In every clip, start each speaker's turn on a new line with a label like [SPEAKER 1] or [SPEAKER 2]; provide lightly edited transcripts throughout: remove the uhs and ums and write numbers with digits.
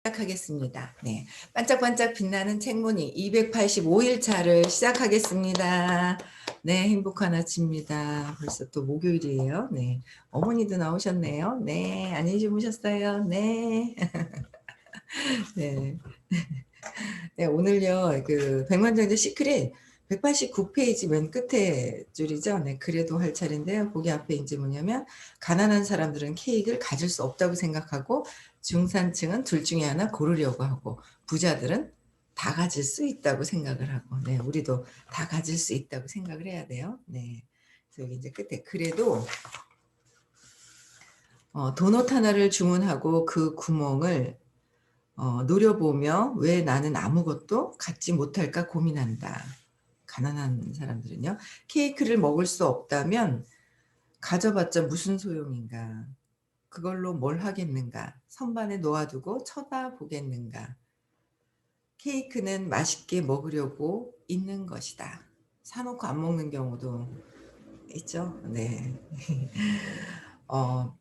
[SPEAKER 1] 시작하겠습니다. 네. 반짝반짝 빛나는 책무늬 285일 차를 시작하겠습니다. 네, 행복한 아침입니다. 벌써 또 목요일이에요. 네. 어머니도 나오셨네요. 네. 안녕히 주무셨어요. 네. 네. 네, 오늘요, 그 백만장자 시크릿 189페이지 맨 끝에 줄이죠. 네, 그래도 할 차례인데요. 거기 앞에 이제 뭐냐면, 가난한 사람들은 케이크를 가질 수 없다고 생각하고, 중산층은 둘 중에 하나 고르려고 하고, 부자들은 다 가질 수 있다고 생각을 하고, 네, 우리도 다 가질 수 있다고 생각을 해야 돼요. 네. 그래서 여기 이제 끝에, 그래도, 도넛 하나를 주문하고 그 구멍을 노려보며 왜 나는 아무것도 갖지 못할까 고민한다. 가난한 사람들은요. 케이크를 먹을 수 없다면 가져봤자 무슨 소용인가. 그걸로 뭘 하겠는가. 선반에 놓아두고 쳐다보겠는가. 케이크는 맛있게 먹으려고 있는 것이다. 사놓고 안 먹는 경우도 있죠. 네. 어,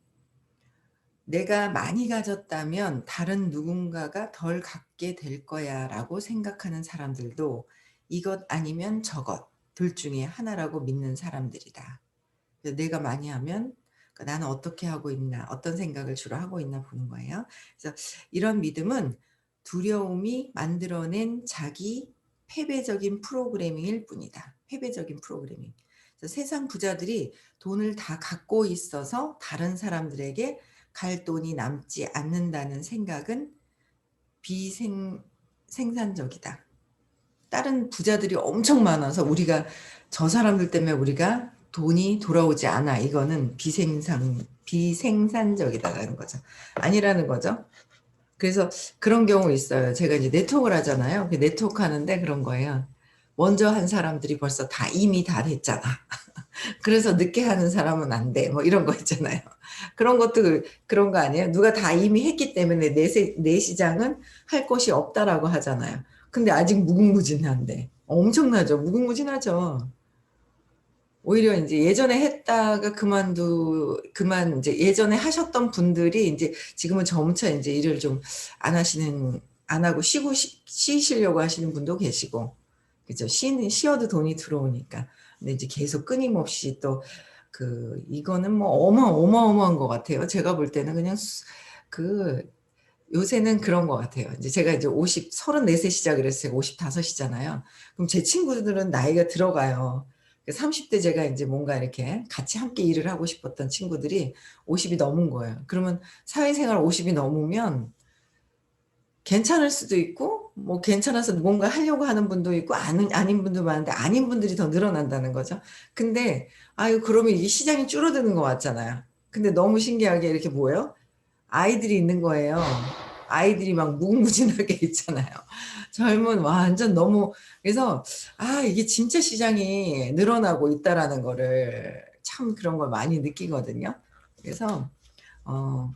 [SPEAKER 1] 내가 많이 가졌다면 다른 누군가가 덜 갖게 될 거야 라고 생각하는 사람들도 이것 아니면 저것 둘 중에 하나라고 믿는 사람들이다. 내가 많이 하면 나는 어떻게 하고 있나, 어떤 생각을 주로 하고 있나 보는 거예요. 그래서 이런 믿음은 두려움이 만들어낸 자기 패배적인 프로그래밍일 뿐이다. 패배적인 프로그래밍. 그래서 세상 부자들이 돈을 다 갖고 있어서 다른 사람들에게 갈 돈이 남지 않는다는 생각은 비생산적이다. 다른 부자들이 엄청 많아서 우리가 저 사람들 때문에 우리가 돈이 돌아오지 않아. 이거는 비생산적이다라는 거죠. 아니라는 거죠. 그래서 그런 경우 있어요. 제가 이제 네트워크를 하잖아요. 네트워크 하는데 그런 거예요. 먼저 한 사람들이 벌써 다 이미 다 됐잖아. 그래서 늦게 하는 사람은 안 돼. 뭐 이런 거 있잖아요. 그런 것도 그런 거 아니에요? 누가 다 이미 했기 때문에 내 시장은 할 것이 없다라고 하잖아요. 근데 아직 무궁무진한데. 엄청나죠. 무궁무진하죠. 오히려 이제 예전에 했다가 이제 예전에 하셨던 분들이 이제 지금은 점차 이제 일을 좀 안 하고 쉬시려고 하시는 분도 계시고, 그죠. 쉬어도 돈이 들어오니까. 근데 이제 계속 끊임없이 또, 이거는 뭐 어마어마한 것 같아요. 제가 볼 때는 그냥, 그, 요새는 그런 것 같아요. 이제 제가 이제 34세 시작을 해서 제가 55이잖아요. 그럼 제 친구들은 나이가 들어가요. 30대 제가 이제 뭔가 이렇게 같이 함께 일을 하고 싶었던 친구들이 50이 넘은 거예요. 그러면 사회생활 50이 넘으면 괜찮을 수도 있고, 뭐 괜찮아서 뭔가 하려고 하는 분도 있고, 아닌 분도 많은데, 아닌 분들이 더 늘어난다는 거죠. 근데, 아유, 그러면 이게 시장이 줄어드는 것 같잖아요. 근데 너무 신기하게 이렇게 뭐예요? 아이들이 있는 거예요. 아이들이 막 무궁무진하게 있잖아요. 젊은 완전 너무 그래서 이게 진짜 시장이 늘어나고 있다라는 거를 참 그런 걸 많이 느끼거든요. 그래서 어,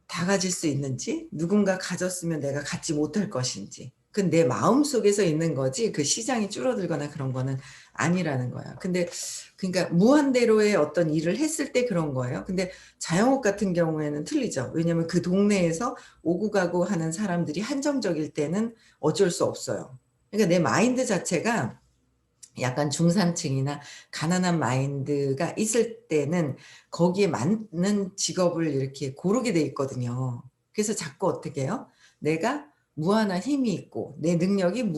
[SPEAKER 1] 다 가질 수 있는지, 누군가 가졌으면 내가 갖지 못할 것인지, 그건 내 마음 속에서 있는 거지, 그 시장이 줄어들거나 그런 거는 아니라는 거야. 근데, 그러니까 무한대로의 어떤 일을 했을 때 그런 거예요. 근데 자영업 같은 경우에는 틀리죠. 왜냐면 그 동네에서 오고 가고 하는 사람들이 한정적일 때는 어쩔 수 없어요. 그러니까 내 마인드 자체가 약간 중산층이나 가난한 마인드가 있을 때는 거기에 맞는 직업을 이렇게 고르게 돼 있거든요. 그래서 자꾸 어떻게 해요? 내가 무한한 힘이 있고 내 능력이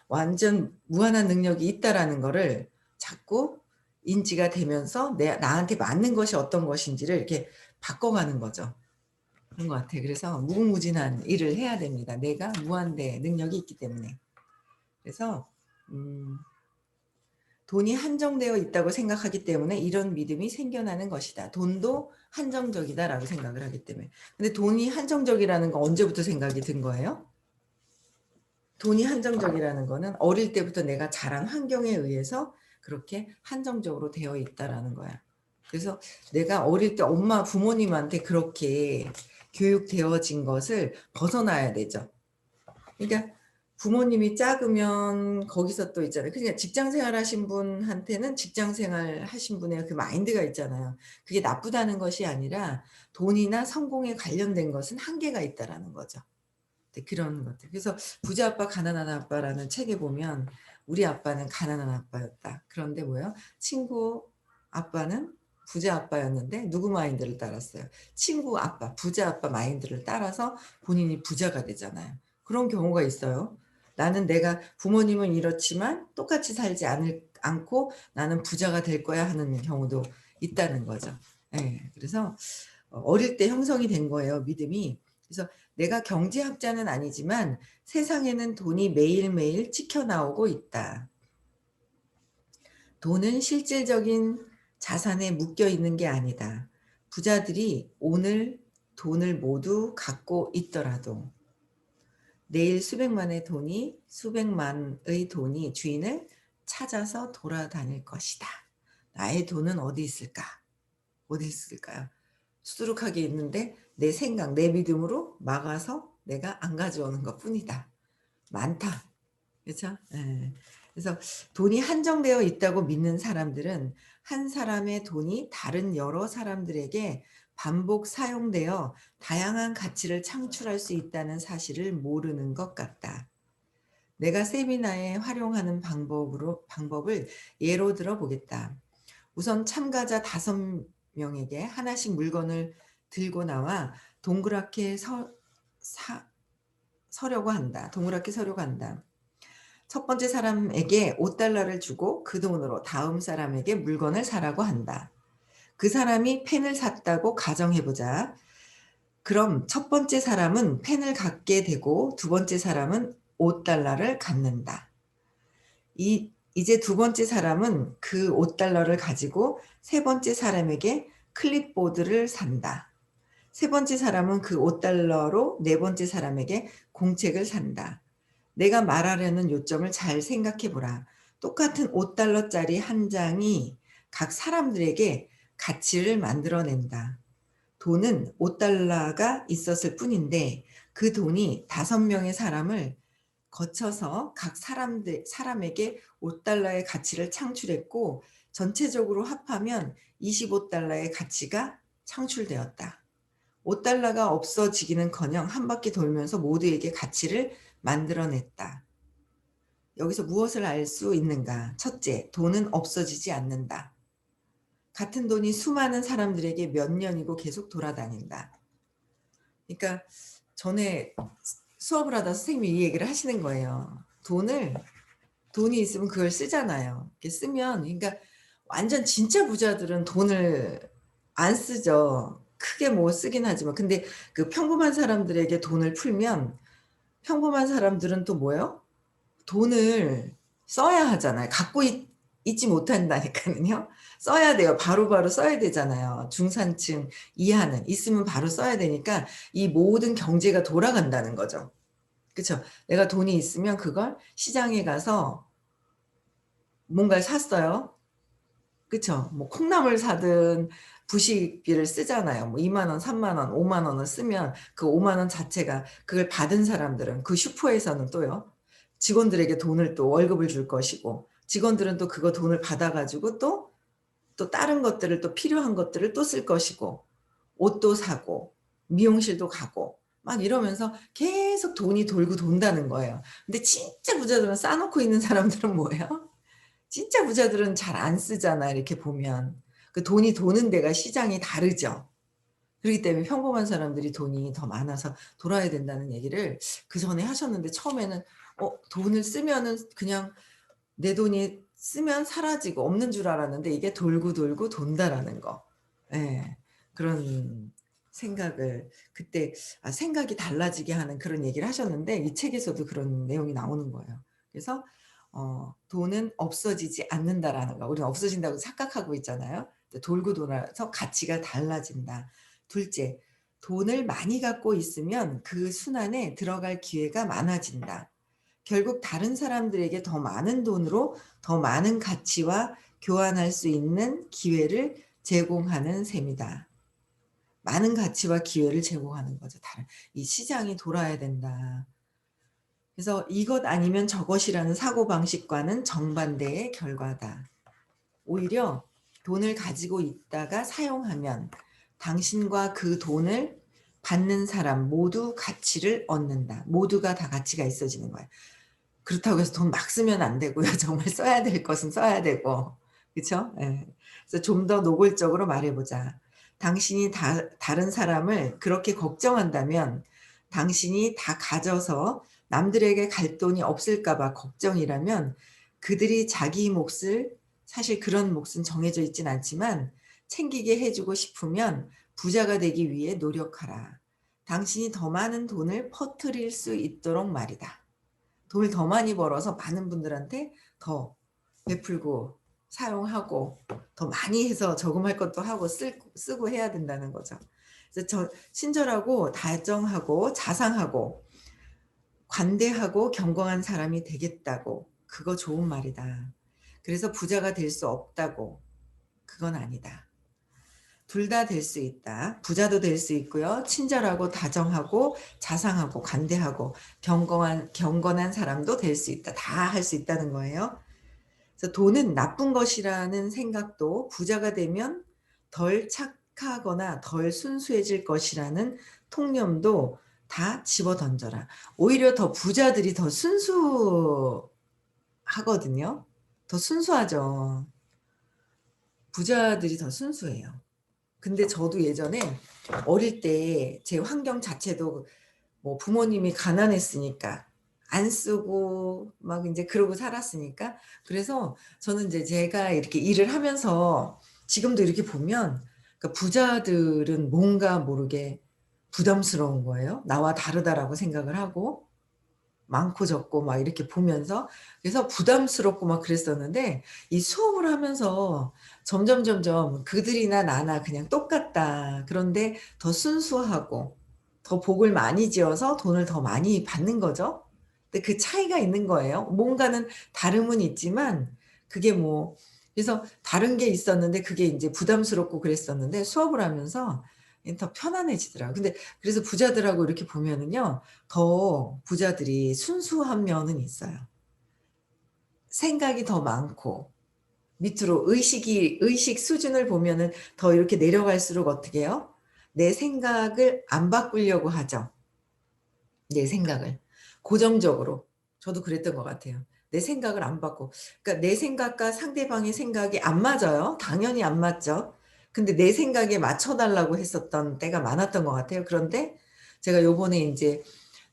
[SPEAKER 1] 완전 무한한 능력이 있다라는 거를 자꾸 인지가 되면서 나한테 맞는 것이 어떤 것인지를 이렇게 바꿔가는 거죠. 그런 것 같아요. 그래서 무궁무진한 일을 해야 됩니다. 내가 무한대 능력이 있기 때문에. 그래서 돈이 한정되어 있다고 생각하기 때문에 이런 믿음이 생겨나는 것이다. 돈도 한정적이다라고 생각을 하기 때문에. 근데 돈이 한정적이라는 거 언제부터 생각이 든 거예요? 돈이 한정적이라는 거는 어릴 때부터 내가 자란 환경에 의해서 그렇게 한정적으로 되어 있다라는 거야. 그래서 내가 어릴 때 엄마 부모님한테 그렇게 교육되어진 것을 벗어나야 되죠. 그러니까 부모님이 작으면 거기서 또 있잖아요. 그러니까 직장 생활 하신 분한테는 직장 생활 하신 분의 그 마인드가 있잖아요. 그게 나쁘다는 것이 아니라 돈이나 성공에 관련된 것은 한계가 있다라는 거죠. 네, 그런 것들. 그래서 부자 아빠 가난한 아빠라는 책에 보면 우리 아빠는 가난한 아빠였다. 그런데 뭐예요? 친구 아빠는 부자 아빠였는데 누구 마인드를 따랐어요? 친구 아빠, 부자 아빠 마인드를 따라서 본인이 부자가 되잖아요. 그런 경우가 있어요. 나는 내가 부모님은 이렇지만 똑같이 살지 않고 나는 부자가 될 거야 하는 경우도 있다는 거죠. 예. 그래서 어릴 때 형성이 된 거예요, 믿음이. 그래서 내가 경제학자는 아니지만 세상에는 돈이 매일매일 찍혀 나오고 있다. 돈은 실질적인 자산에 묶여 있는 게 아니다. 부자들이 오늘 돈을 모두 갖고 있더라도 내일 수백만의 돈이 주인을 찾아서 돌아다닐 것이다. 나의 돈은 어디 있을까? 어디 있을까요? 수두룩하게 있는데 내 생각, 내 믿음으로 막아서 내가 안 가져오는 것뿐이다. 많다. 그렇죠? 예. 그래서 돈이 한정되어 있다고 믿는 사람들은 한 사람의 돈이 다른 여러 사람들에게 반복 사용되어 다양한 가치를 창출할 수 있다는 사실을 모르는 것 같다. 내가 세미나에 활용하는 방법을 예로 들어 보겠다. 우선 참가자 5명에게 하나씩 물건을 들고 나와 동그랗게 서려고 한다. 동그랗게 서려고 한다. 첫 번째 사람에게 $5를 주고 그 돈으로 다음 사람에게 물건을 사라고 한다. 그 사람이 펜을 샀다고 가정해보자. 그럼 첫 번째 사람은 펜을 갖게 되고 두 번째 사람은 $5를 갖는다. 이제 두 번째 사람은 그 $5를 가지고 세 번째 사람에게 클립보드를 산다. 세 번째 사람은 그 $5로 네 번째 사람에게 공책을 산다. 내가 말하려는 요점을 잘 생각해 보라. 똑같은 $5짜리 한 장이 각 사람들에게 가치를 만들어낸다. 돈은 $5가 있었을 뿐인데 그 돈이 5명의 사람을 거쳐서 각 사람에게 $5의 가치를 창출했고 전체적으로 합하면 $25의 가치가 창출되었다. $5가 없어지기는커녕 한 바퀴 돌면서 모두에게 가치를 만들어냈다. 여기서 무엇을 알 수 있는가? 첫째, 돈은 없어지지 않는다. 같은 돈이 수많은 사람들에게 몇 년이고 계속 돌아다닌다. 그러니까 전에 수업을 하다 선생님이 이 얘기를 하시는 거예요. 돈이 있으면 그걸 쓰잖아요. 이렇게 쓰면, 그러니까 완전 진짜 부자들은 돈을 안 쓰죠. 크게 뭐 쓰긴 하지만. 근데 그 평범한 사람들에게 돈을 풀면 평범한 사람들은 또 뭐예요? 돈을 써야 하잖아요. 있지 못한다니까요. 써야 돼요. 바로바로 써야 되잖아요. 중산층 이하는 있으면 바로 써야 되니까 이 모든 경제가 돌아간다는 거죠. 그렇죠? 내가 돈이 있으면 그걸 시장에 가서 뭔가를 샀어요. 그렇죠? 뭐 콩나물 사든 부식비를 쓰잖아요. 뭐 2만 원, 3만 원, 5만 원을 쓰면 그 5만 원 자체가 그걸 받은 사람들은 그 슈퍼에서는 또요. 직원들에게 돈을 또 월급을 줄 것이고 직원들은 또 그거 돈을 받아 가지고 또 다른 것들을 또 필요한 것들을 또 쓸 것이고 옷도 사고 미용실도 가고 막 이러면서 계속 돈이 돌고 돈다는 거예요. 근데 진짜 부자들은 쌓아 놓고 있는 사람들은 뭐예요? 진짜 부자들은 잘 안 쓰잖아 이렇게 보면. 그 돈이 도는 데가 시장이 다르죠. 그렇기 때문에 평범한 사람들이 돈이 더 많아서 돌아야 된다는 얘기를 그전에 하셨는데 처음에는 돈을 쓰면은 그냥 내 돈이 쓰면 사라지고 없는 줄 알았는데 이게 돌고 돌고 돈다라는 거. 예. 그런 생각을 그때 생각이 달라지게 하는 그런 얘기를 하셨는데 이 책에서도 그런 내용이 나오는 거예요. 그래서 돈은 없어지지 않는다라는 거. 우리는 없어진다고 착각하고 있잖아요. 돌고 돌아서 가치가 달라진다. 둘째, 돈을 많이 갖고 있으면 그 순환에 들어갈 기회가 많아진다. 결국 다른 사람들에게 더 많은 돈으로 더 많은 가치와 교환할 수 있는 기회를 제공하는 셈이다. 많은 가치와 기회를 제공하는 거죠. 이 시장이 돌아야 된다. 그래서 이것 아니면 저것이라는 사고방식과는 정반대의 결과다. 오히려 돈을 가지고 있다가 사용하면 당신과 그 돈을 받는 사람 모두 가치를 얻는다. 모두가 다 가치가 있어지는 거예요. 그렇다고 해서 돈 막 쓰면 안 되고요. 정말 써야 될 것은 써야 되고. 그쵸? 예. 그래서 좀 더 노골적으로 말해 보자. 당신이 다른 사람을 그렇게 걱정한다면 당신이 다 가져서 남들에게 갈 돈이 없을까 봐 걱정이라면 그들이 자기 몫을 사실 그런 몫은 정해져 있진 않지만 챙기게 해 주고 싶으면 부자가 되기 위해 노력하라. 당신이 더 많은 돈을 퍼뜨릴 수 있도록 말이다. 돈을 더 많이 벌어서 많은 분들한테 더 베풀고 사용하고 더 많이 해서 저금할 것도 하고 쓰고 해야 된다는 거죠. 그래서 친절하고 다정하고 자상하고 관대하고 경건한 사람이 되겠다고. 그거 좋은 말이다. 그래서 부자가 될 수 없다고. 그건 아니다. 둘 다 될 수 있다. 부자도 될 수 있고요. 친절하고 다정하고 자상하고 관대하고 경건한 사람도 될 수 있다. 다 할 수 있다는 거예요. 그래서 돈은 나쁜 것이라는 생각도 부자가 되면 덜 착하거나 덜 순수해질 것이라는 통념도 다 집어던져라. 오히려 더 부자들이 더 순수하거든요. 더 순수하죠. 부자들이 더 순수해요. 근데 저도 예전에 어릴 때 제 환경 자체도 뭐 부모님이 가난했으니까 안 쓰고 막 인제 그러고 살았으니까 그래서 저는 인제 제가 이렇게 일을 하면서 지금도 이렇게 보면 그러니까 부자들은 뭔가 모르게 부담스러운 거예요. '나와 다르다.'라고 생각을 하고 많고 적고 막 이렇게 보면서 그래서 부담스럽고 막 그랬었는데 이 수업을 하면서 점점 그들이나 나나 그냥 똑같다. 그런데 더 순수하고 더 복을 많이 지어서 돈을 더 많이 받는 거죠. 근데 그 차이가 있는 거예요. 뭔가는 다름은 있지만 그게 뭐 그래서 다른 게 있었는데 그게 인제 부담스럽고 그랬었는데 수업을 하면서 더 편안해지더라고요. 근데 그래서 부자들하고 이렇게 보면은요. 더 부자들이 순수한 면은 있어요. 생각이 더 많고 밑으로 의식 수준을 보면은 더 이렇게 내려갈수록 어떻게 해요? 내 생각을 안 바꾸려고 하죠. 내 생각을. 고정적으로. 저도 그랬던 것 같아요. 내 생각을 안 바꿔. 그러니까 내 생각과 상대방의 생각이 안 맞아요. 당연히 안 맞죠. 근데 내 생각에 맞춰 달라고 했었던 때가 많았던 것 같아요. 그런데 제가 요번에 인제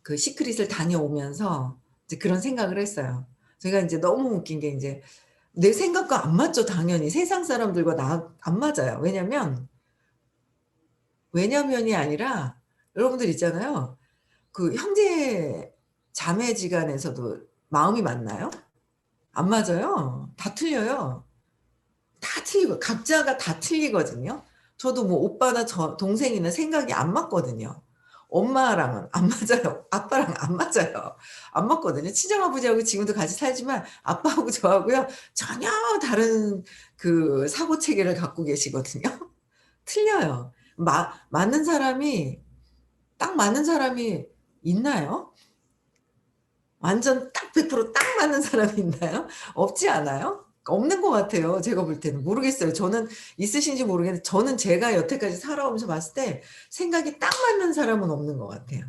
[SPEAKER 1] 그 시크릿을 다녀오면서 이제 그런 생각을 했어요. 제가 인제 너무 웃긴 게 인제 내 생각과 안 맞죠 당연히. 세상 사람들과 나 안 맞아요. 왜냐면이 아니라 여러분들 있잖아요. 그 형제 자매지간에서도 마음이 맞나요? 안 맞아요. 다 틀려요. 다 틀리고 각자가 다 틀리거든요. 저도 뭐 오빠나 동생이나 생각이 안 맞거든요. 엄마랑은 안 맞아요. 아빠랑 안 맞아요. 안 맞거든요. 친정아버지하고 지금도 같이 살지만 아빠하고 저하고요 전혀 다른 그 사고 체계를 갖고 계시거든요. 틀려요. 맞는 사람이 딱 맞는 사람이 있나요? 완전 딱 100%딱 맞는 사람이 있나요? 없지 않아요? 없는 것 같아요 제가 볼 때는. 모르겠어요. 저는 있으신지 모르겠는데 저는 제가 여태까지 살아오면서 봤을 때 생각이 딱 맞는 사람은 없는 것 같아요.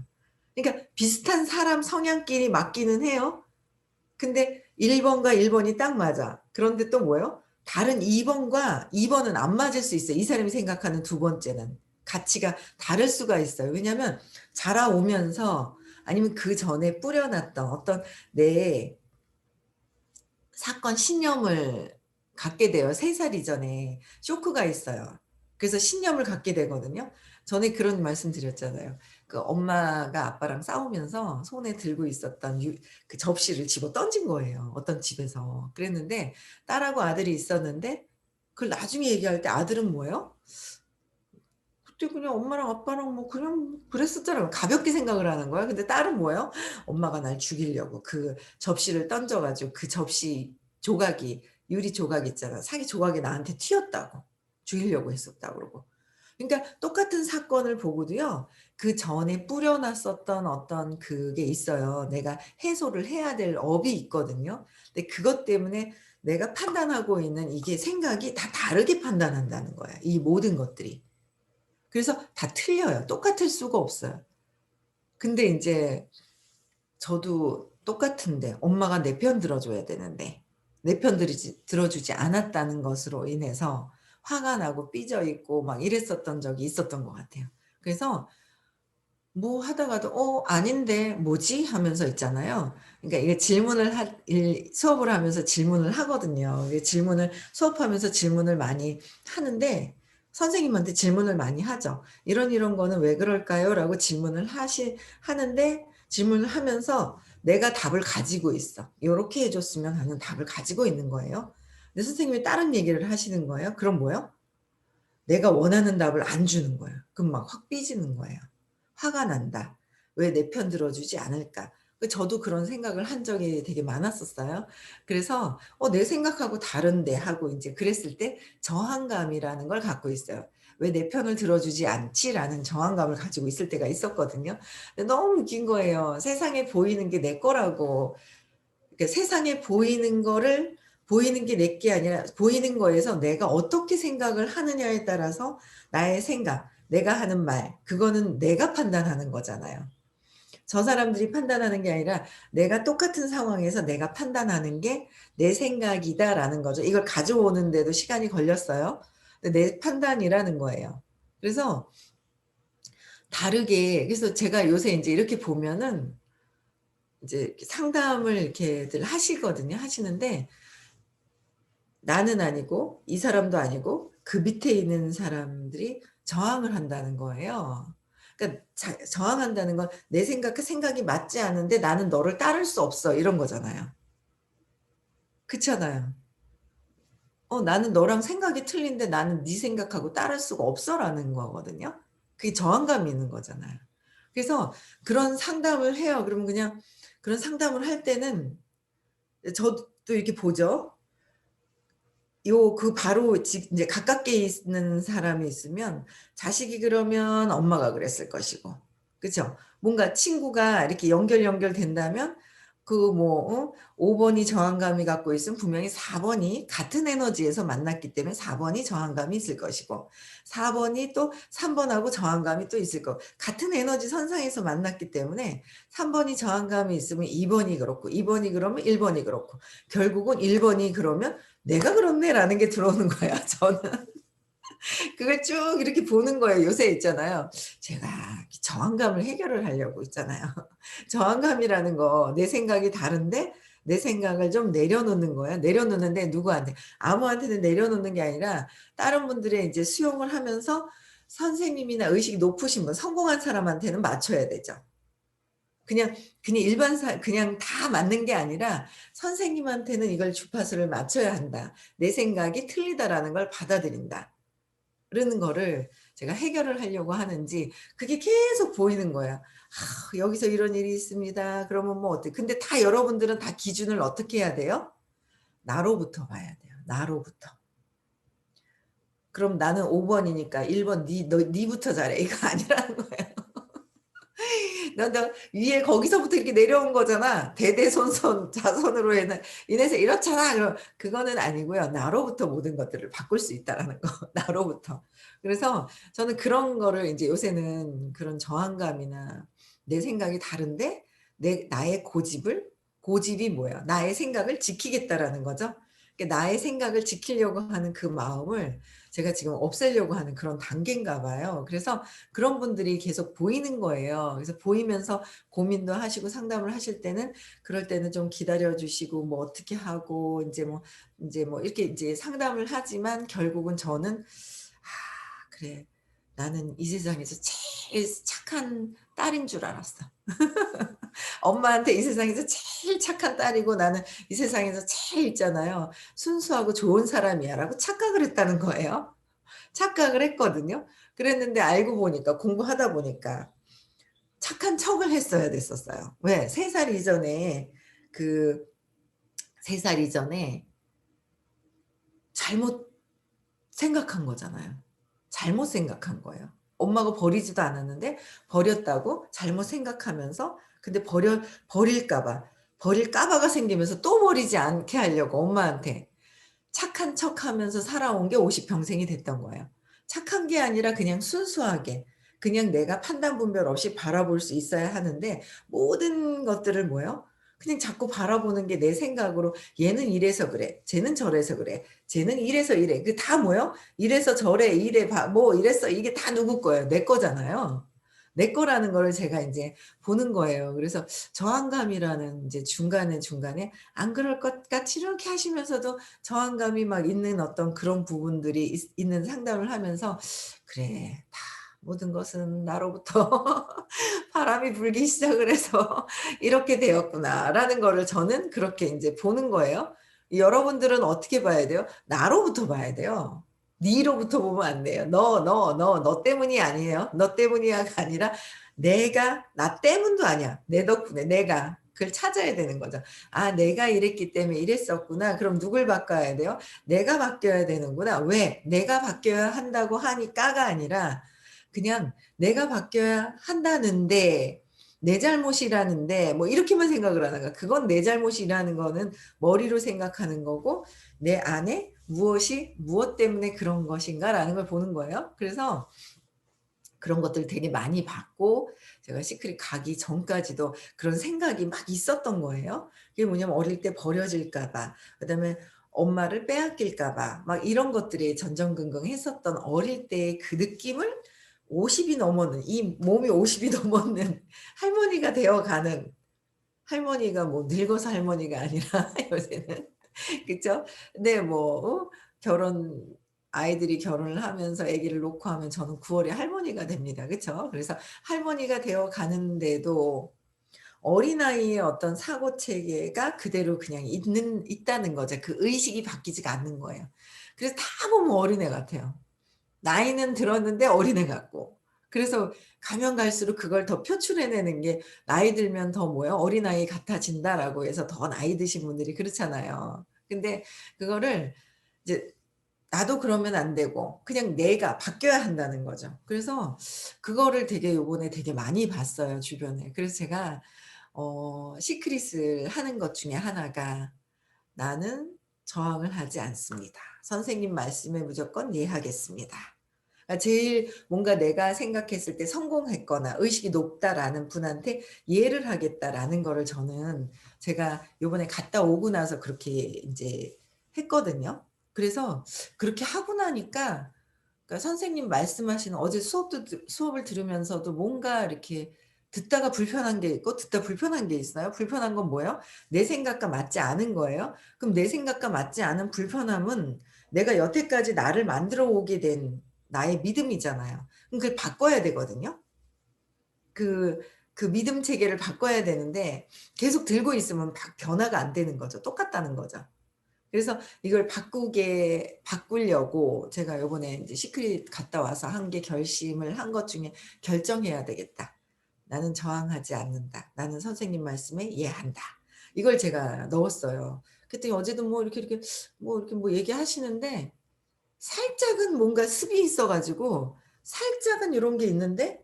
[SPEAKER 1] 그러니까 비슷한 사람 성향끼리 맞기는 해요. 근데 1 번과 1 번이 딱 맞아. 그런데 또 뭐예요? 다른 2 번과 2 번은 안 맞을 수 있어요. 이 사람이 생각하는 두 번째는. 가치가 다를 수가 있어요. 왜냐하면 자라오면서 아니면 그전에 뿌려 놨던 어떤 내 사건 신념을 갖게 돼요. 3살 이전에 쇼크가 있어요. 그래서 신념을 갖게 되거든요. 전에 그런 말씀 드렸잖아요. 그 엄마가 아빠랑 싸우면서 손에 들고 있었던 그 접시를 집어 던진 거예요, 어떤 집에서. 그랬는데 딸하고 아들이 있었는데 그걸 나중에 얘기할 때 아들은 뭐예요? 그때 그냥 엄마랑 아빠랑 뭐 그냥 그랬었잖아요. 가볍게 생각을 하는 거야. 근데 딸은 뭐예요? 엄마가 날 죽이려고 그 접시를 던져 가지고 그 접시 조각이 유리 조각 있잖아. 사기 조각이 나한테 튀었다고. 죽이려고 했었다고 그러고. 그러니까 똑같은 사건을 보고도요. 그전에 뿌려 놨었던 어떤 그게 있어요. 내가 해소를 해야 될 업이 있거든요. 근데 그것 때문에 내가 판단하고 있는 이게 생각이 다 다르게 판단한다는 거야, 이 모든 것들이. 그래서 다 틀려요. 똑같을 수가 없어요. 근데 인제 저도 똑같은데 엄마가 내 편 들어줘야 되는데 내 편 들어주지 않았다는 것으로 인해서 화가 나고 삐져 있고 막 이랬었던 적이 있었던 것 같아요. 그래서 뭐 하다가도 '어 아닌데 뭐지?' 하면서 있잖아요. 그러니까 이게 질문을 수업을 하면서 질문을 하거든요. 이게 질문을 수업하면서 질문을 많이 하는데 선생님한테 질문을 많이 하죠. "이런 거는 왜 그럴까요?"라고 질문을 하는데 질문을 하면서 내가 답을 가지고 있어. "요렇게 해 줬으면." 하는 답을 가지고 있는 거예요. 근데 선생님이 다른 얘기를 하시는 거예요. 그럼 뭐요? 내가 원하는 답을 안 주는 거예요. 그럼 막 확 삐지는 거예요. 화가 난다. '왜 내 편 들어주지 않을까?' 저도 그런 생각을 한 적이 되게 많았었어요. 그래서 '내 생각하고 다른데.' 하고 인제 그랬을 때 저항감이라는 걸 갖고 있어요. '왜 내 편을 들어주지 않지?'라는 저항감을 가지고 있을 때가 있었거든요. 근데 너무 웃긴 거예요. 세상에 보이는 게 내 거라고. 그러니까 세상에 보이는 게 내 게 아니라 보이는 거에서 내가 어떻게 생각을 하느냐에 따라서 나의 생각, 내가 하는 말 그거는 내가 판단하는 거잖아요. 저 사람들이 판단하는 게 아니라 내가 똑같은 상황에서 내가 판단하는 게 '내 생각이다.'라는 거죠. 이걸 가져오는 데도 시간이 걸렸어요. 근데 내 판단이라는 거예요. 그래서 다르게 그래서 제가 요새 인제 이렇게 보면은 이제 이렇게 상담을 이렇게들 하시거든요. 하시는데 나는 아니고 이 사람도 아니고 그 밑에 있는 사람들이 저항을 한다는 거예요. 그러니까 저항한다는 건 내 생각이 맞지 않은데 나는 너를 따를 수 없어 이런 거잖아요. 그렇잖아요. 나는 너랑 생각이 틀린데 나는 네 생각하고 따를 수가 없어라는 거거든요. 그게 저항감이 있는 거잖아요. 그래서 그런 상담을 해요. 그러면 그냥 그런 상담을 할 때는 저도 이렇게 보죠. 바로 인제 가깝게 있는 사람이 있으면 자식이 그러면 엄마가 그랬을 것이고 그죠? 뭔가 친구가 이렇게 연결된다면 그 뭐 5 번이 저항감이 갖고 있으면 분명히 4 번이 같은 에너지에서 만났기 때문에 4 번이 저항감이 있을 것이고 4 번이 또 3 번하고 저항감이 또 있을 거고 같은 에너지 선상에서 만났기 때문에 3 번이 저항감이 있으면 2 번이 그렇고 2 번이 그러면 1 번이 그렇고 결국은 1 번이 그러면 '내가 그렇네.'라는 게 들어오는 거예요 저는. 그걸 쭉 이렇게 보는 거예요. 요새 있잖아요. 제가 저항감을 해결을 하려고 있잖아요. 저항감이라는 거 내 생각이 다른데 내 생각을 좀 내려놓는 거예요. 내려놓는데 누구한테 아무한테나 내려놓는 게 아니라 다른 분들의 인제 수용을 하면서 선생님이나 의식이 높으신 분 성공한 사람한테는 맞춰야 되죠. 그냥 그냥 다 맞는 게 아니라 '선생님한테는 이걸 주파수를 맞춰야 한다. 내 생각이 틀리다라는 걸 받아들인다.' 그러는 거를 제가 해결을 하려고 하는지 그게 계속 보이는 거야. '아 여기서 이런 일이 있습니다. 그러면 뭐 어때?' 근데 다 여러분들은 다 기준을 어떻게 해야 돼요? 나로부터 봐야 돼요, 나로부터. 그럼 나는 5 번이니까 1번 니부터 잘해 이거 아니라는 거예요. 너 위에 거기서부터 이렇게 내려온 거잖아. 대대손손 자손으로 인해서 이렇잖아. 그거는 아니고요. 나로부터 모든 것들을 바꿀 수 있다라는 거. 나로부터. 그래서 저는 그런 거를 인제 요새는 그런 저항감이나 내 생각이 다른데 나의 고집이 뭐야? 나의 생각을 지키겠다라는 거죠. 그러니까 나의 생각을 지키려고 하는 그 마음을 제가 지금 없애려고 하는 그런 단계인가 봐요. 그래서 그런 분들이 계속 보이는 거예요. 그래서 보이면서 고민도 하시고 상담을 하실 때는 그럴 때는 좀 기다려 주시고 뭐 어떻게 하고 인제 뭐 이렇게 인제 상담을 하지만 결국은 저는 '아 그래. 나는 이 세상에서 제일 착한 딸인 줄 알았어. 엄마한테 이 세상에서 제일 착한 딸이고 나는 이 세상에서 제일 있잖아요. 순수하고 좋은 사람이야'라고 착각을 했다는 거예요. 착각을 했거든요. 그랬는데 알고 보니까 공부하다 보니까 착한 척을 했어야 됐었어요. 왜? 3살 이전에 그 3살 이전에 잘못 생각한 거잖아요. 잘못 생각한 거예요. 엄마가 버리지도 않았는데 버렸다고 잘못 생각하면서 근데 버릴까 봐가 생기면서 또 버리지 않게 하려고 엄마한테 착한 척하면서 살아온 게 50 평생이 됐던 거예요. 착한 게 아니라 그냥 순수하게 그냥 내가 판단 분별 없이 바라볼 수 있어야 하는데 모든 것들을 뭐요? 그냥 자꾸 바라보는 게 내 생각으로 '얘는 이래서 그래. 쟤는 저래서 그래. 쟤는 이래서 이래.' 그 다 뭐요? 이래서 저래 이래 뭐 이랬어. 이게 다 누구 거예요? 내 거잖아요. 내 거라는 거를 제가 인제 보는 거예요. 그래서 저항감이라는 인제 중간에 안 그럴 것 같이 이렇게 하시면서도 저항감이 막 있는 어떤 그런 부분들이 있는 상담을 하면서 '그래. 다 모든 것은 나로부터 바람이 불기 시작을 해서 이렇게 되었구나.'라는 거를 저는 그렇게 인제 보는 거예요. 여러분들은 어떻게 봐야 돼요? 나로부터 봐야 돼요. 니로부터 보면 안 돼요. 너 때문이 아니에요. 너 때문이야가 아니라 내가 나 때문도 아니야. 내 덕분에 내가 그걸 찾아야 되는 거죠. '아 내가 이랬기 때문에 이랬었구나.' 그럼 누굴 바꿔야 돼요? 내가 바뀌어야 되는구나. 왜? 내가 바뀌어야 한다고 하니까가 아니라 그냥 '내가 바뀌어야 한다는데 내 잘못이라는데' 뭐 이렇게만 생각을 하는 거야. 그건 내 잘못이라는 거는 머리로 생각하는 거고 내 안에 무엇이 무엇 때문에 그런 것인가라는 걸 보는 거예요. 그래서 그런 것들을 되게 많이 봤고 제가 시크릿 가기 전까지도 그런 생각이 막 있었던 거예요. 그게 뭐냐면 어릴 때 버려질까 봐 그다음에 엄마를 빼앗길까 봐 막 이런 것들이 전전긍긍했었던 어릴 때의 그 느낌을 50이 넘었는 이 몸이 50이 넘었는 할머니가 되어 가는 할머니가 뭐 늙어서 할머니가 아니라 요새는 그쵸? 근데 뭐 결혼 아이들이 결혼을 하면서 아기를 놓고 하면 저는 9 월에 할머니가 됩니다. 그쵸? 그래서 할머니가 되어 가는데도 어린아이의 어떤 사고 체계가 그대로 그냥 있다는 거죠. 그 의식이 바뀌지가 않는 거예요. 그래서 다 보면 어린애 같아요. 나이는 들었는데 어린애 같고. 그래서 가면 갈수록 그걸 더 표출해 내는 게 나이 들면 더 뭐요? "어린아이 같아진다."라고 해서 더 나이 드신 분들이 그렇잖아요. 근데 그거를 이제 나도 그러면 안 되고 그냥 내가 바뀌어야 한다는 거죠. 그래서 그거를 되게 요번에 되게 많이 봤어요, 주변에. 그래서 제가 시크릿을 하는 것 중에 하나가 '나는 저항을 하지 않습니다. 선생님 말씀에 무조건 예하겠습니다.' 제일 뭔가 내가 생각했을 때 성공했거나 의식이 높다라는 분한테 "예를 하겠다."라는 거를 저는 제가 요번에 갔다 오고 나서 그렇게 인제 했거든요. 그래서 그렇게 하고 나니까 그러니까 선생님 말씀하시는 어제 수업을 들으면서도 뭔가 이렇게 듣다가 불편한 게 있고 듣다 불편한 게 있어요. 불편한 건 뭐예요? 내 생각과 맞지 않은 거예요. 그럼 내 생각과 맞지 않은 불편함은 내가 여태까지 나를 만들어 오게 된 나의 믿음이잖아요. 그럼 그걸 바꿔야 되거든요. 그 그 믿음 체계를 바꿔야 되는데 계속 들고 있으면 변화가 안 되는 거죠. 똑같다는 거죠. 그래서 이걸 바꾸려고 제가 요번에 인제 시크릿 갔다 와서 한 게 결심을 한 것 중에 '결정해야 되겠다. 나는 저항하지 않는다. 나는 선생님 말씀에 예한다.' 이걸 제가 넣었어요. 그랬더니 어제도 뭐 이렇게 뭐 얘기하시는데 살짝은 뭔가 습이 있어 가지고 살짝은 요런 게 있는데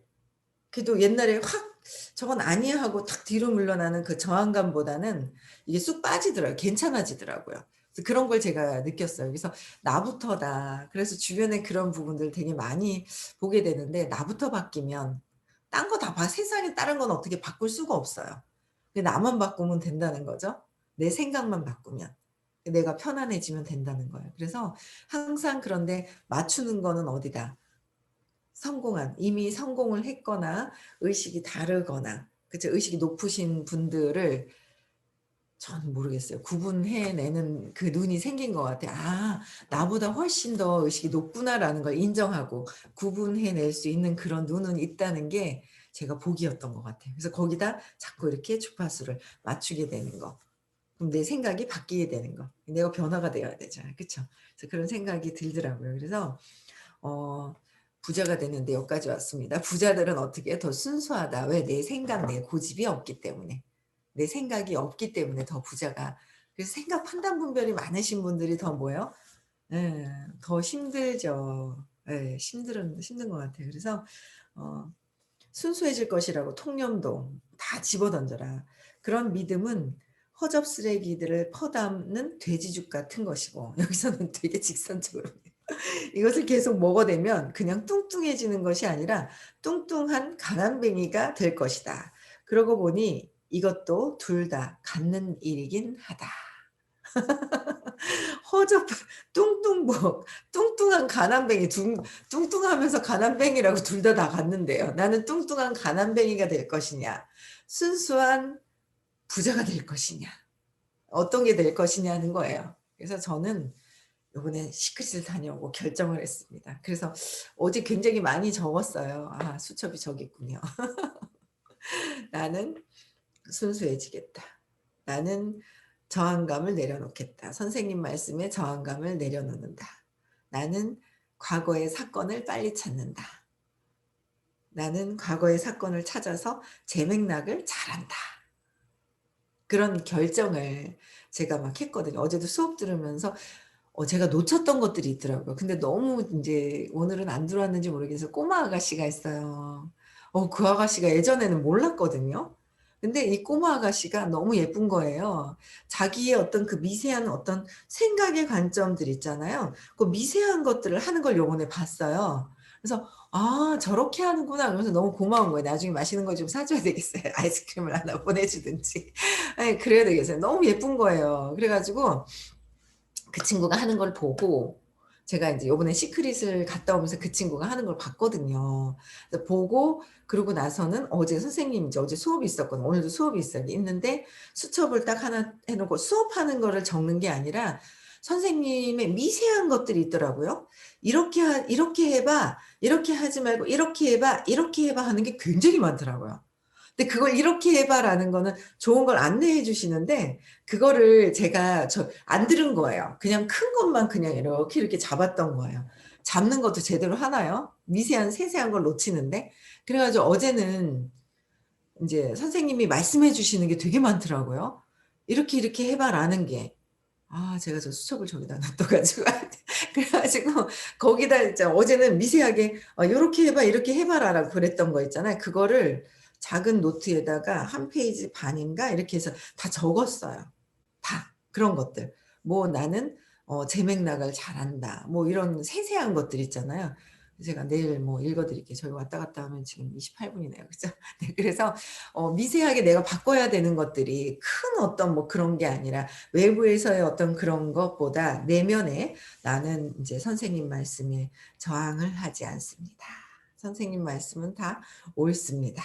[SPEAKER 1] 그래도 옛날에 확 '저건 아니야.' 하고 탁 뒤로 물러나는 그 저항감보다는 이게 쑥 빠지더라고요. 괜찮아지더라고요. 그래서 그런 걸 제가 느꼈어요. 그래서 '나부터다.' 그래서 주변에 그런 부분들 되게 많이 보게 되는데 나부터 바뀌면 딴 거 다 세상에 다른 건 어떻게 바꿀 수가 없어요. 그 나만 바꾸면 된다는 거죠. 내 생각만 바꾸면. 내가 편안해지면 된다는 거예요. 그래서 항상 그런데 맞추는 거는 어디다 이미 성공을 했거나 의식이 다르거나 그쵸. 의식이 높으신 분들을 저는 모르겠어요. 구분해 내는 그 눈이 생긴 것 같아요. '아 나보다 훨씬 더 의식이 높구나.'라는 걸 인정하고 구분해 낼 수 있는 그런 눈은 있다는 게 제가 복이었던 것 같아요. 그래서 거기다 자꾸 이렇게 주파수를 맞추게 되는 거. 그럼 내 생각이 바뀌게 되는 거. 내가 변화가 되어야 되잖아요. 그쵸? 그래서 그런 생각이 들더라고요. 그래서 어 부자가 되는데 여기까지 왔습니다. 부자들은 어떻게 해요? 더 순수하다. 왜? 내 생각, 내 고집이 없기 때문에. 내 생각이 없기 때문에 더 부자가 그래서 생각 판단 분별이 많으신 분들이 더 뭐예요? 예. 더 힘들죠. 예. 힘든 것 같아요. 그래서 어 순수해질 것이라고 통념도 다 집어던져라. 그런 믿음은 허접 쓰레기들을 퍼담는 돼지죽 같은 것이고 여기서는 되게 직선적으로 이것을 계속 먹어대면 그냥 뚱뚱해지는 것이 아니라 뚱뚱한 가난뱅이가 될 것이다. 그러고 보니 이것도 둘 다 갖는 일이긴 하다. 허접 뚱뚱복 뚱뚱한 가난뱅이 뚱뚱하면서 가난뱅이라고 둘 다 갖는데요. 나는 뚱뚱한 가난뱅이가 될 것이냐, 순수한 부자가 될 것이냐, 어떤 게 될 것이냐는 거예요. 그래서 저는 요번에 시크릿을 다녀오고 결정을 했습니다. 그래서 어제 굉장히 많이 적었어요. 아, 수첩이 저기 있군요. 나는 순수해지겠다. 나는 저항감을 내려놓겠다. 선생님 말씀에 저항감을 내려놓는다. 나는 과거의 사건을 빨리 찾는다. 나는 과거의 사건을 찾아서 제 맥락을 잘 안다. 그런 결정을 제가 막 했거든요. 어제도 수업 들으면서 제가 놓쳤던 것들이 있더라고요. 근데 너무 인제 오늘은 안 들어왔는지 모르겠어요. 꼬마 아가씨가 있어요. 그 아가씨가 예전에는 몰랐거든요. 근데 이 꼬마 아가씨가 너무 예쁜 거예요. 자기의 어떤 그 미세한 어떤 생각의 관점들 있잖아요. 그 미세한 것들을 하는 걸 요번에 봤어요. 그래서 '아 저렇게 하는구나.' 그러면서 너무 고마운 거예요. 나중에 맛있는 거 좀 사 줘야 되겠어요. 아이스크림을 하나 보내 주든지. 예 그래야 되겠어요. 너무 예쁜 거예요. 그래 가지고 그 친구가 하는 걸 보고 제가 인제 요번에 시크릿을 갔다 오면서 그 친구가 하는 걸 봤거든요. 그래서 보고 그러고 나서는 어제 선생님 인제 어제 수업이 있었거든요. 오늘도 수업이 있어요. 있는데 수첩을 딱 하나 해 놓고 수업하는 거를 적는 게 아니라 선생님의 미세한 것들이 있더라고요. 이렇게 해 봐. 이렇게 하지 말고 이렇게 해 봐. 이렇게 해 봐." 하는 게 굉장히 많더라고요. 근데 그걸 "이렇게 해 봐."라는 거는 좋은 걸 안내해 주시는데 그거를 제가 안 들은 거예요. 그냥 큰 것만 그냥 이렇게 잡았던 거예요. 잡는 것도 제대로 하나요? 미세한 세세한 걸 놓치는데. 그래 가지고 어제는 인제 선생님이 말씀해 주시는 게 되게 많더라고요. "이렇게 해 봐."라는 게. 아 제가 저 수첩을 저기다 놔둬 가지고 그래 가지고 거기다 이제 어제는 미세하게 "요렇게 해 봐. 이렇게 해 봐라."라고 그랬던 거 있잖아요. 그거를 작은 노트에다가 한 페이지 반인가 이렇게 해서 다 적었어요. 다 그런 것들. 뭐 "나는 제 맥락을 잘 안다." 뭐 이런 세세한 것들 있잖아요. 제가 내일 뭐 읽어 드릴게요. 저희 왔다 갔다 하면 지금 28 분이네요. 그죠? 네 그래서 미세하게 내가 바꿔야 되는 것들이 큰 어떤 뭐 그런 게 아니라 외부에서의 어떤 그런 것보다 내면에 나는 인제 선생님 말씀에 저항을 하지 않습니다. 선생님 말씀은 다 옳습니다.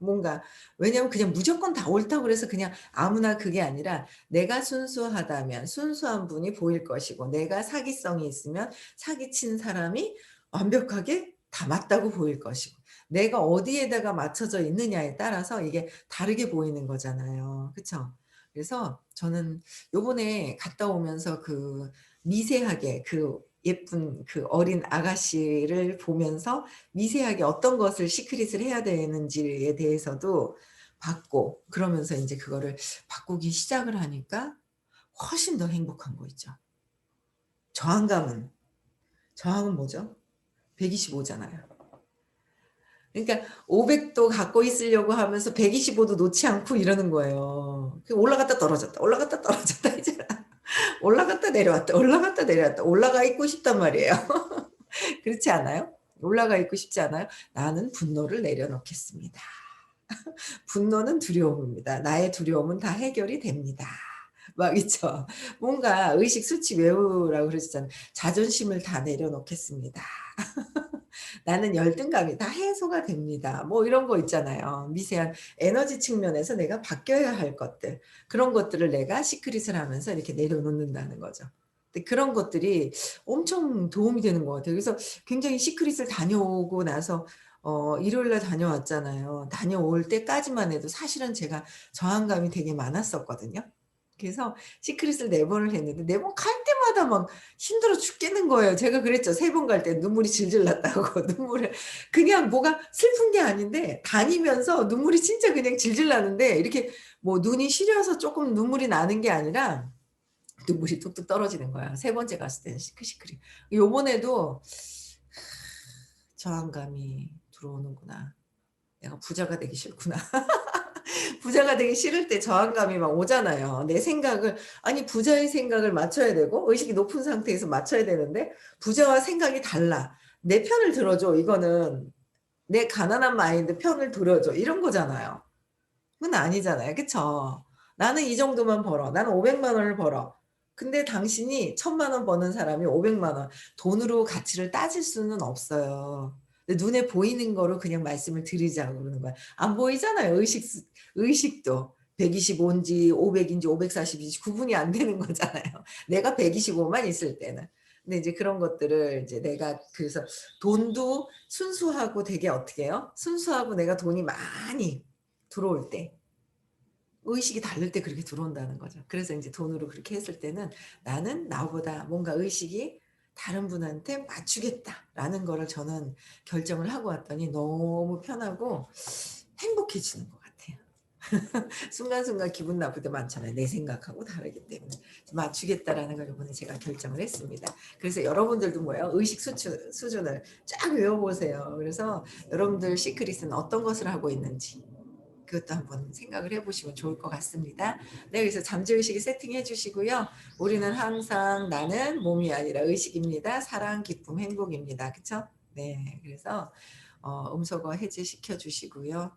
[SPEAKER 1] 뭔가 왜냐하면 그냥 무조건 다 옳다고 그래서 그냥 아무나 그게 아니라 내가 순수하다면 순수한 분이 보일 것이고 내가 사기성이 있으면 사기친 사람이 완벽하게 다 맞다고 보일 것이고 내가 어디에다가 맞춰져 있느냐에 따라서 이게 다르게 보이는 거잖아요. 그쵸? 그래서 저는 요번에 갔다 오면서 그 미세하게 그 예쁜 그 어린 아가씨를 보면서 미세하게 어떤 것을 시크릿을 해야 되는지에 대해서도 봤고 그러면서 인제 그거를 바꾸기 시작을 하니까 훨씬 더 행복한 거 있죠. 저항감은 저항은 뭐죠? 125 잖아요. 그러니까 500도 갖고 있으려고 하면서 125도 놓지 않고 이러는 거예요. 그 올라갔다 떨어졌다, 올라갔다 떨어졌다 이제 올라갔다 내려왔다, 올라갔다 내려왔다. 올라가 있고 싶단 말이에요. 그렇지 않아요? 올라가 있고 싶지 않아요? 나는 분노를 내려놓겠습니다. 분노는 두려움입니다. 나의 두려움은 다 해결이 됩니다. 막 있죠. 뭔가 의식 수치 외우라고 그러시잖아요. 자존심을 다 내려놓겠습니다. 나는 열등감이 다 해소가 됩니다. 뭐 이런 거 있잖아요. 미세한 에너지 측면에서 내가 바뀌어야 할 것들. 그런 것들을 내가 시크릿을 하면서 이렇게 내려놓는다는 거죠. 근데 그런 것들이 엄청 도움이 되는 것 같아요. 그래서 굉장히 시크릿을 다녀오고 나서 일요일 날 다녀왔잖아요. 다녀올 때까지만 해도 사실은 제가 저항감이 되게 많았었거든요. 그래서 시크릿을 4 번을 했는데 4번 갈 때마다 막 힘들어 죽겠는 거예요. 제가 그랬죠. 3번 갈 때 눈물이 질질 났다고. 눈물을 그냥 뭐가 슬픈 게 아닌데 다니면서 눈물이 진짜 그냥 질질 나는데 이렇게 뭐 눈이 시려서 쪼끔 눈물이 나는 게 아니라 눈물이 뚝뚝 떨어지는 거야. 3번째 갔을 때는 시크시크릿. 요번에도 저항감이 들어오는구나. '내가 부자가 되기 싫구나.' 부자가 되기 싫을 때 저항감이 막 오잖아요. 내 생각을 아니 부자의 생각을 맞춰야 되고 의식이 높은 상태에서 맞춰야 되는데 부자와 생각이 달라. "내 편을 들어 줘." 이거는 내 가난한 마인드 편을 들어 줘 이런 거잖아요. 그건 아니잖아요. 그쵸? "나는 이 정도만 벌어. 나는 500만 원을 벌어." 근데 당신이 1,000만 원 버는 사람이 500만 원 돈으로 가치를 따질 수는 없어요. 근데 눈에 보이는 거로 그냥 말씀을 드리자고 그러는 거야. 안 보이잖아요. 의식도. 125 인지 500 인지 540 인지 구분이 안 되는 거잖아요. 내가 125만 있을 때는. 근데 이제 그런 것들을 이제 내가 그래서 돈도 순수하고 되게 어떻게 해요? 순수하고 내가 돈이 많이 들어올 때 의식이 다를 때 그렇게 들어온다는 거죠. 그래서 인제 돈으로 그렇게 했을 때는 '나는 나보다 뭔가 의식이 다른 분한테 맞추겠다.'라는 거를 저는 결정을 하고 왔더니 너무 편하고 행복해지는 것 같아요. 순간순간 기분 나쁠 때 많잖아요. 내 생각하고 다르기 때문에. '맞추겠다.'라는 걸 요번에 제가 결정을 했습니다. 그래서 여러분들도 뭐예요? 의식 수준을 쫙 외워 보세요. 그래서 여러분들 시크릿은 어떤 것을 하고 있는지 그것도 한번 생각을 해 보시면 좋을 것 같습니다. 네 그래서 잠재의식을 세팅해 주시고요. 우리는 항상 나는 몸이 아니라 의식입니다. 사랑, 기쁨, 행복입니다. 그쵸? 네. 그래서 음소거 해제시켜 주시고요.